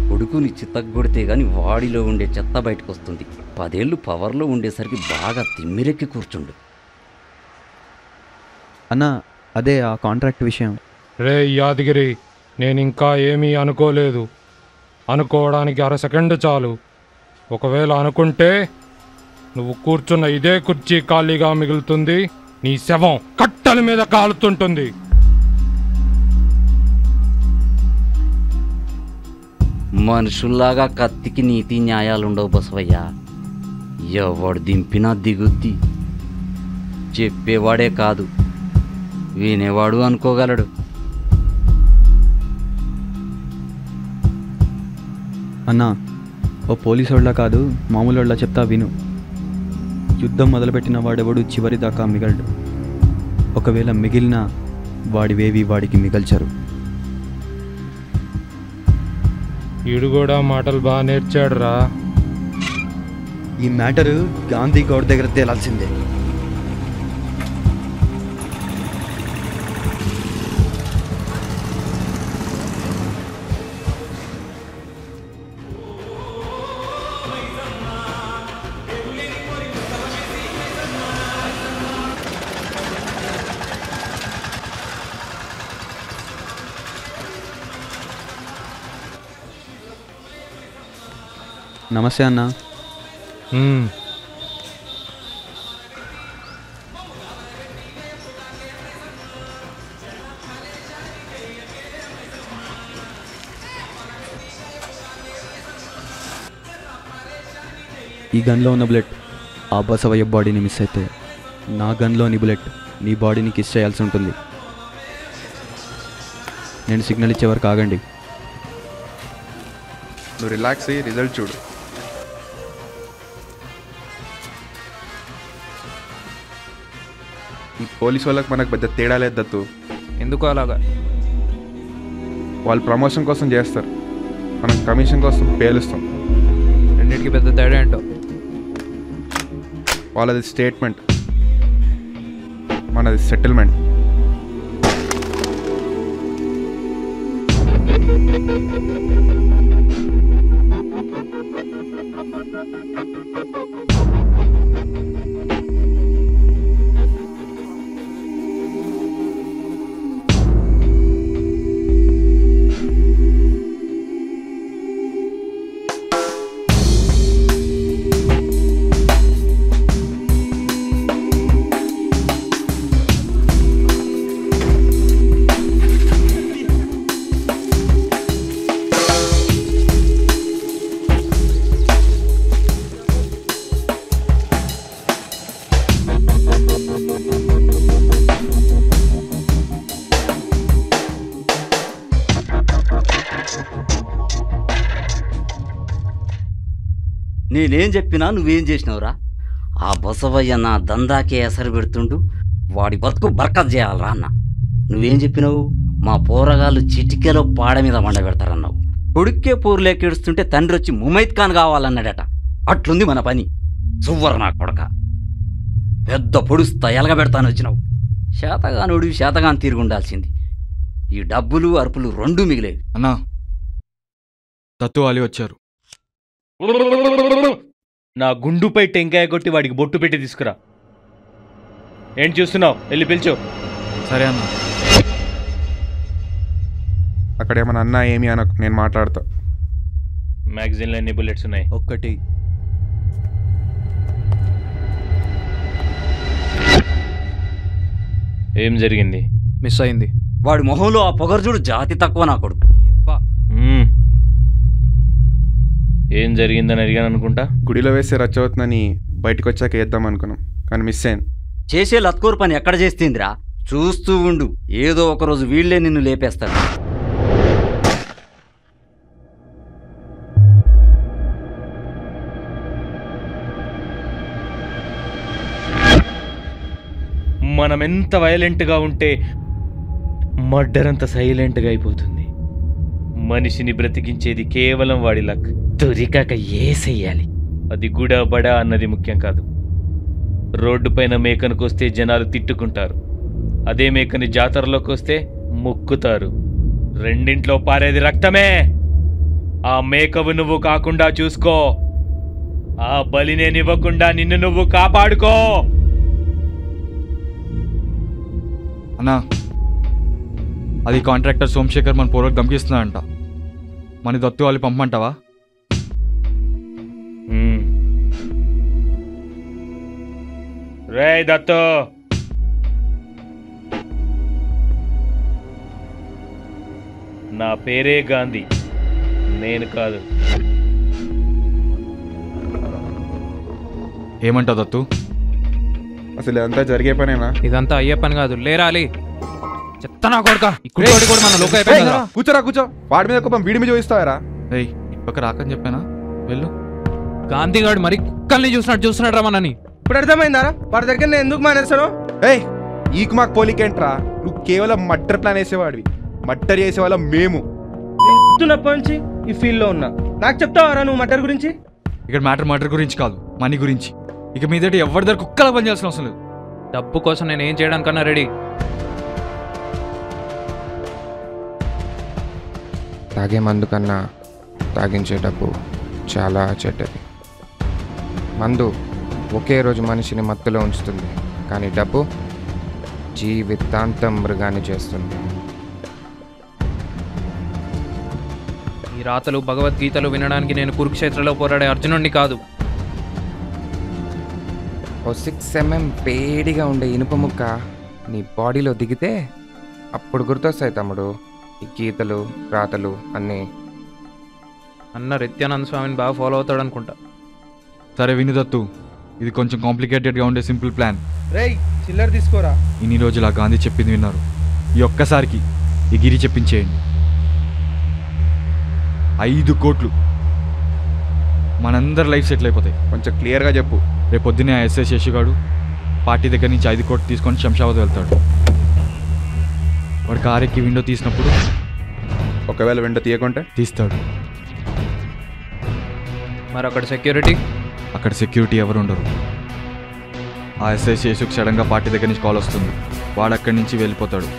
కొడుకుని చిత్తగొడితే గాని వాడిలో ఉండే చెత్త బయటకు వస్తుంది. 10 ఏళ్ళు పవర్లో ఉండేసరికి బాగా తిమ్మిరెక్కి కూర్చుండు. అన్న అదే ఆ కాంట్రాక్ట్ విషయం. రే యాదగిరి, నేనింకా ఏమీ అనుకోలేదు. అనుకోవడానికి 1/2 సెకండ్ చాలు. ఒకవేళ అనుకుంటే నువ్వు కూర్చున్న ఇదే కుర్చీ ఖాళీగా మిగులుతుంది. నీ శవం కట్టెల మీద కాలుతుంటుంది. మనుషుల్లాగా కత్తికి నీతి న్యాయాలుండవు బసవయ్య. ఎవడు దింపినా దిగుద్ది. చెప్పేవాడే కాదు, వినేవాడు అనుకోగలడు. అన్నా ఓ పోలీసోళ్ళ కాదు మామూలోళ్ళ చెప్తా విను. యుద్ధం మొదలుపెట్టిన వాడెవడు చివరి దాకా మిగలడు. ఒకవేళ మిగిలినా వాడివేవి వాడికి మిగల్చరు. ఈడు కూడా మాటలు బాగా నేర్చాడురా. ఈ మ్యాటరు గాంధీ గౌడ్ దగ్గర తేలాల్సిందే. నమస్తే అన్న. ఈ గన్లో ఉన్న బుల్లెట్ ఆ బసవయ్య బాడీని మిస్ అయితే నా గన్లోని బుల్లెట్ నీ బాడీని కిస్ చేయాల్సి ఉంటుంది. నేను సిగ్నల్ ఇచ్చే వరకు ఆగండి. నువ్వు రిలాక్స్ అయ్యి రిజల్ట్ చూడు. ఈ పోలీస్ వాళ్ళకి మనకు పెద్ద తేడా లేదు దత్తు. ఎందుకు అలాగా? వాళ్ళు ప్రమోషన్ కోసం చేస్తారు, మనం కమిషన్ కోసం పేలుస్తాం. రెండింటికి పెద్ద తేడా ఏంటో? వాళ్ళది స్టేట్మెంట్, మనది సెటిల్మెంట్. నేనేం చెప్పినా నువ్వేం చేసినావురా? ఆ బసవయ్య నా దందాకే ఎసరు పెడుతుండు, వాడి బతుకు బర్కత్ చేయాలరా అన్న. నువ్వేం చెప్పినావు? మా పోరగాళ్ళు చిటికెలో పాడ మీద వండ పెడతారన్నావు. కొడుక్కే పోరులేకేడుస్తుంటే తండ్రి వచ్చి ముమైత్ ఖాన్ కావాలన్నాడట. అట్లుంది మన పని. సువ్వరు నా కొడక, పెద్ద పొడుస్తా ఎలగ పెడతాను వచ్చినావు. శాతగానుడు శాతగాని తీరుగుండాల్సింది. ఈ డబ్బులు అరుపులు రెండూ మిగిలేవి. అన్నా, దత్తు అలీ వచ్చారు. నా గుండుపై టెంకాయ కొట్టి వాడికి బొట్టు పెట్టి తీసుకురా. ఏంటి చూస్తున్నావు? వెళ్ళి పిలిచో. సరే అన్న. అక్కడ ఏమన్నా అన్నా ఏమి అనకు, నేను మాట్లాడతా. మ్యాగజైన్లో ఎన్ని బుల్లెట్స్ ఉన్నాయి? ఒక్కటి. ఏం జరిగింది? మిస్ అయింది. వాడి మొహంలో ఆ పొగర్జుడు జాతి తక్కువ నా కొడుకు. ఏం జరిగిందని అడిగాను అనుకుంటా. గుడిలో వేసే రచ్చవుతుందని బయటకు వచ్చాక వేద్దాం అనుకున్నాం, కానీ మిస్ అయింది. చేసే లత్కూరు పని ఎక్కడ చేస్తుందిరా? చూస్తూ ఉండు, ఏదో ఒకరోజు వీళ్లే నిన్ను లేపేస్తారు. మనమెంత వైలెంట్గా ఉంటే మర్డర్ అంత సైలెంట్గా అయిపోతుంది. మనిషిని బ్రతికించేది కేవలం వాడి లక్. దొరికాక ఏసేయాలి. అది గుడా బడా అన్నది ముఖ్యం కాదు. రోడ్డు పైన మేకను కోస్తే జనాలు తిట్టుకుంటారు, అదే మేకని జాతరలోకి వస్తే మొక్కుతారు. రెండింట్లో పారేది రక్తమే. ఆ మేకవు నువ్వు కాకుండా చూసుకో. ఆ బలినేనివ్వకుండా నిన్ను నువ్వు కాపాడుకో. అన్నా, అది కాంట్రాక్టర్ సోమశేఖర్ మన పూర్వకు ధమ్కిస్తున్నాడంట. మన దత్తు వాళ్ళు పంపమంటావా? రే దత్తు, నా పేరే గాంధీ, నేను కాదు. ఏమంటావు దత్తు? అసలు ఇదంతా జరిగే పనేనా? ఇదంతా అయ్యే పని కాదు. లేరాలి చెత్తనా కొడుక. ఇక్కడ కూడా మన లోక అయిపోయింది కదా. కూర్చోరా కూర్చో. వాడి మీద కోపం వీడి మీద చూపిస్తావారా? ఏయ్, ఇప్పక రాకని చెప్పానా? వెళ్ళు. గాంధీగాడు మరి కుక్కల్ని చూస్తున్నాడు రా మనని. ఇప్పుడు అర్థమైందారా వాడి దగ్గర నేను ఎందుకు మానేస్తాను? ఏయ్, ఈకు మాకు పోలికేంట్రా? నువ్వు కేవలం మర్డర్ ప్లాన్ వేసేవాడివి. మర్డర్ చేసేవాళ్ళం మేము. చెప్తున్నప్పటి నుంచి ఈ ఫీల్డ్లో ఉన్నా. నాకు చెప్తావారా నువ్వు మర్డర్ గురించి? ఇక్కడ మర్డర్ గురించి కాదు, మనీ గురించి. ఇక మీదటి ఎవరి దగ్గర కుక్కలా పనిచేయాల్సిన అవసరం లేదు. డబ్బు కోసం నేను ఏం చేయడానికన్నా రెడీ. తాగే మందు కన్నా తాగించే డబ్బు చాలా చెడ్డది. మందు ఒకే రోజు మనిషిని మత్తులో ఉంచుతుంది, కానీ డబ్బు జీవితాంతం మృగాన్ని చేస్తుంది. ఈ రాతలు భగవద్గీతలు వినడానికి నేను కురుక్షేత్రలో పోరాడే అర్జునుడిని కాదు. ఓ 6 mm వేడిగా ఉండే ఇనుప ముక్క నీ బాడీలో దిగితే అప్పుడు గుర్తొస్తాయి తమ్ముడు ఈ గీతలు రాతలు అన్నీ. అన్న నిత్యానంద స్వామిని బాగా ఫాలో అవుతాడు అనుకుంటా. సరే విను దత్తు, ఇది కొంచెం కాంప్లికేటెడ్గా ఉండే సింపుల్ ప్లాన్. రేయ్ చిల్లర తీసుకోరా. ఇన్ని రోజులు ఆ గాంధీ చెప్పింది విన్నారు. ఈ ఒక్కసారికి ఈ గిరి చెప్పించేయండి. 5 కోట్లు, మనందరి లైఫ్ సెటిల్ అయిపోతాయి. కొంచెం క్లియర్గా చెప్పు. రేపు పొద్దున్నే ఆ ఎస్ఐ శశిగాడు పార్టీ దగ్గర నుంచి 5 కోట్లు తీసుకొని శంషాబాద్ వెళ్తాడు. వాడు కారెక్కి విండో తీసినప్పుడు ఒకవేళ వెంట తీయకుంటే తీస్తాడు. మరి అక్కడ సెక్యూరిటీ? అక్కడ సెక్యూరిటీ ఎవరు ఉండరు. ఆ ఎస్ఐ శేషుకు సడన్గా పార్టీ దగ్గర నుంచి కాల్ వస్తుంది. వాడు అక్కడి నుంచి వెళ్ళిపోతాడు.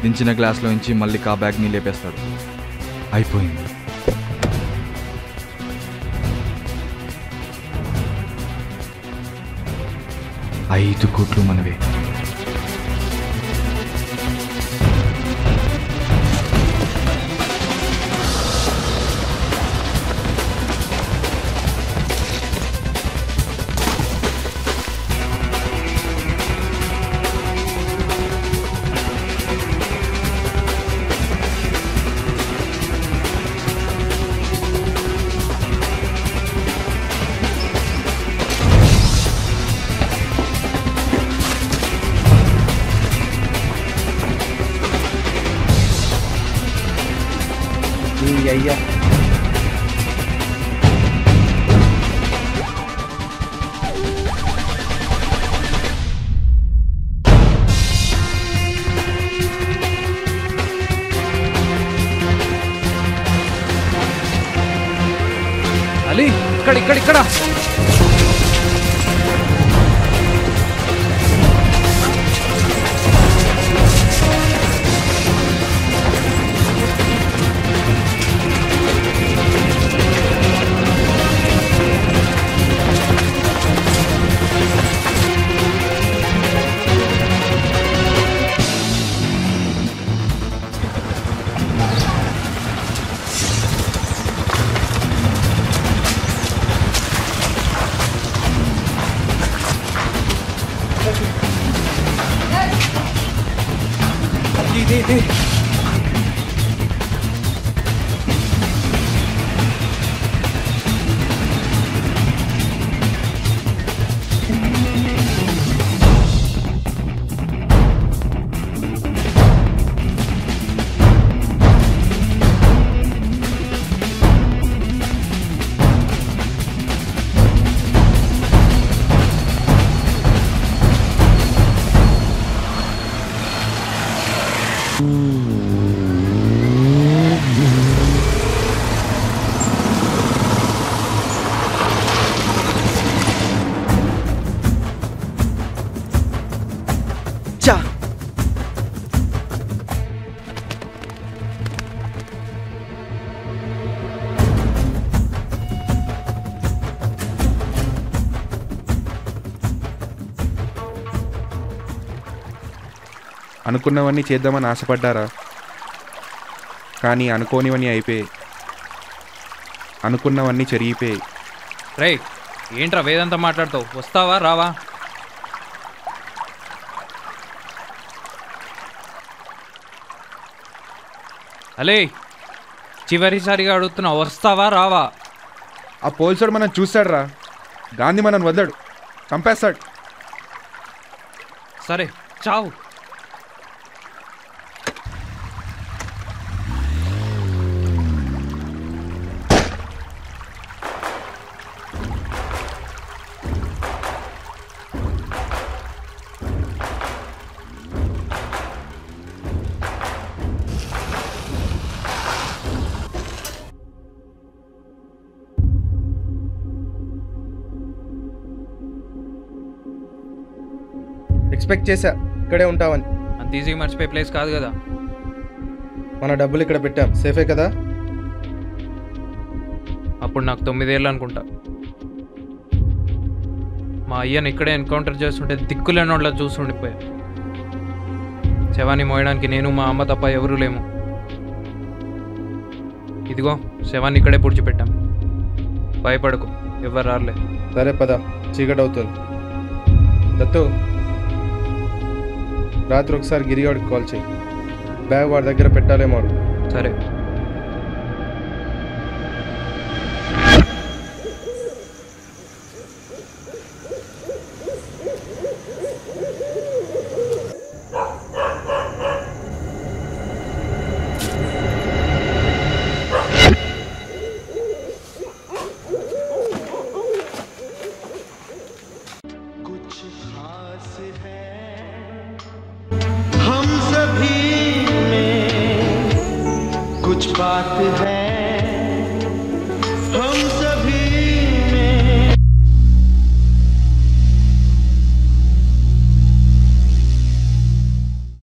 దించిన గ్లాస్లో నుంచి మళ్ళీ కా బ్యాగ్ని లేపేస్తాడు. అయిపోయింది. ఐదు కోట్లు మనవే. అయ్యా అలీ ఇక్కడ అనుకున్నవన్నీ చేద్దామని ఆశపడ్డారా? కానీ అనుకోనివన్నీ అయిపోయాయి, అనుకున్నవన్నీ చెరిగిపోయాయి. రే ఏంట్రా వేదంతా మాట్లాడతావు? వస్తావా రావా? అలే చివరిసారిగా అడుగుతున్నా, వస్తావా రావా? ఆ పోలీసుడు మనం చూస్తాడు రా, గాంధీ మనం వదలడు, చంపేస్తాడు. సరే చావు. ఎక్స్పెక్ట్ చేశా ఇక్కడే ఉంటావని. అంత ఈజీగా మర్చిపోయే ప్లేస్ కాదు కదా. మన డబ్బులు ఇక్కడ పెట్టాం, సేఫే కదా? అప్పుడు నాకు 9 ఏళ్ళు అనుకుంటా. మా అయ్యను ఇక్కడే ఎన్కౌంటర్ చేస్తుంటే దిక్కులేనోళ్ళ చూసి ఉండిపోయా. శవాన్ని మోయడానికి నేను మా అమ్మ తప్ప ఎవరూ లేము. ఇదిగో శవాన్ని ఇక్కడే పూడ్చిపెట్టాం. భయపడకు, ఎవరు రాలే. సరే పద, చీకటి అవుతుంది. దత్తు, రాత్రి ఒకసారి గిరిగాడికి కాల్ చేయి. బ్యాగ్ వాడి దగ్గర పెట్టాలేమో. సరే. हम सभी में कुछ बात है